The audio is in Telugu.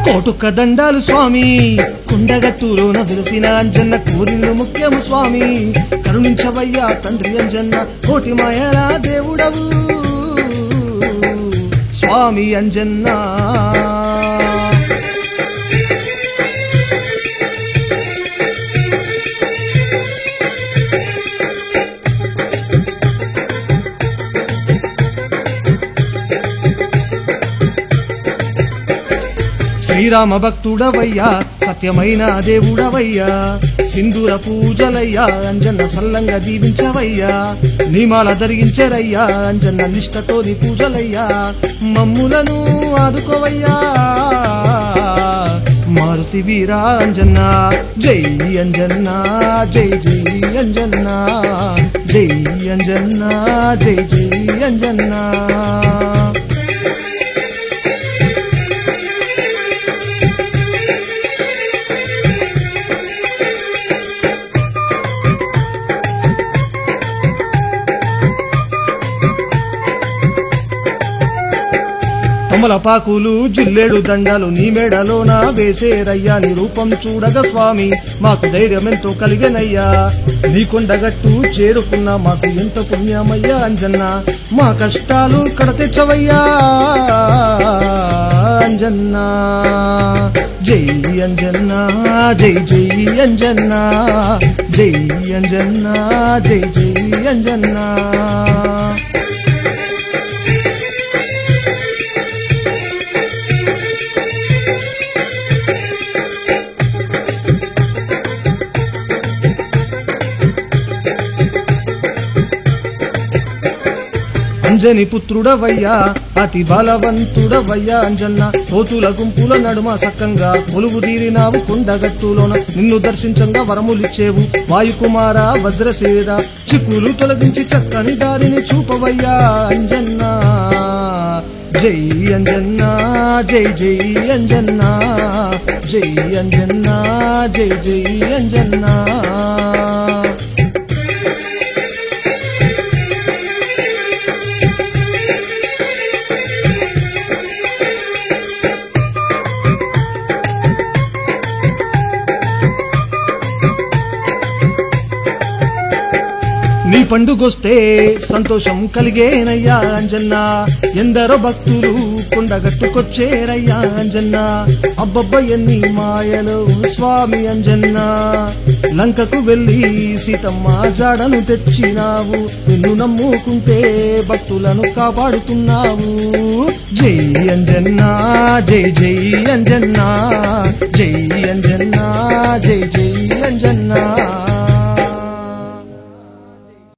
కోటుక దండాలు స్వామి కుండగట్టూలోన వెలిసిన అంజన్న కోరిళ్ళు ముఖ్యము స్వామి కరుణించవయ్యా తండ్రి అంజన్న కోటి మాయల దేవుడవు స్వామి అంజన్న శ్రీరామ భక్తుడవయ్యా సత్యమైన దేవుడవయ్యా సింధూర పూజలయ్యా అంజన్న సల్లంగా దీవించవయ్యా నియమాల ధరించరయ్యా అంజన్న నిష్టతోని పూజలయ్యా మమ్ములను ఆదుకోవయ్యా మారుతి వీరా అంజన్న జై అంజన్న జై జై అంజన్న జై అంజన్న జై జై అంజన్న తమలపాకులు జిల్లేడు దండాలు నీ మెడలోన వేసేరయ్యా నీ రూపం చూడగా స్వామి మాకు ధైర్యమెంతో కలిగనయ్యా నీ కొండగట్టు చేరుకున్నా మాకు ఎంత పుణ్యమయ్యా అంజన్న మా కష్టాలు కడతెచ్చవయ్యా అంజన్న జై అంజన్న జై జై అంజన్న జై అంజన్న జై జై అంజన్న అంజని పుత్రుడవయ్యా అతి బలవంతుడవయ్యా అంజన్న కోతుల గుంపుల నడుమ సక్కంగా కొలువు తీరినావు కొండగట్టులోన నిన్ను దర్శించంగా వరములిచ్చేవు వాయుకుమార వజ్రశేర చిక్కులు తొలగించి చక్కని దారిని చూపవయ్యా అంజన్న జై అంజన్న జై జై అంజన్న జై అంజన్న జై జై అంజన్న నీ పండుగొస్తే సంతోషం కలిగేనయ్యా అంజన్న ఎందరో భక్తులు కొండగట్టుకొచ్చేరయ్యా అంజన్న అబ్బబ్బ ఎన్ని మాయలు స్వామి అంజన్న లంకకు వెళ్లి సీతమ్మ జాడను తెచ్చినావు నిన్ను నమ్ముకుంటే భక్తులను కాపాడుతున్నావు జై అంజన్న జై జై అంజన్న జై అంజన్న జై జై అంజన్న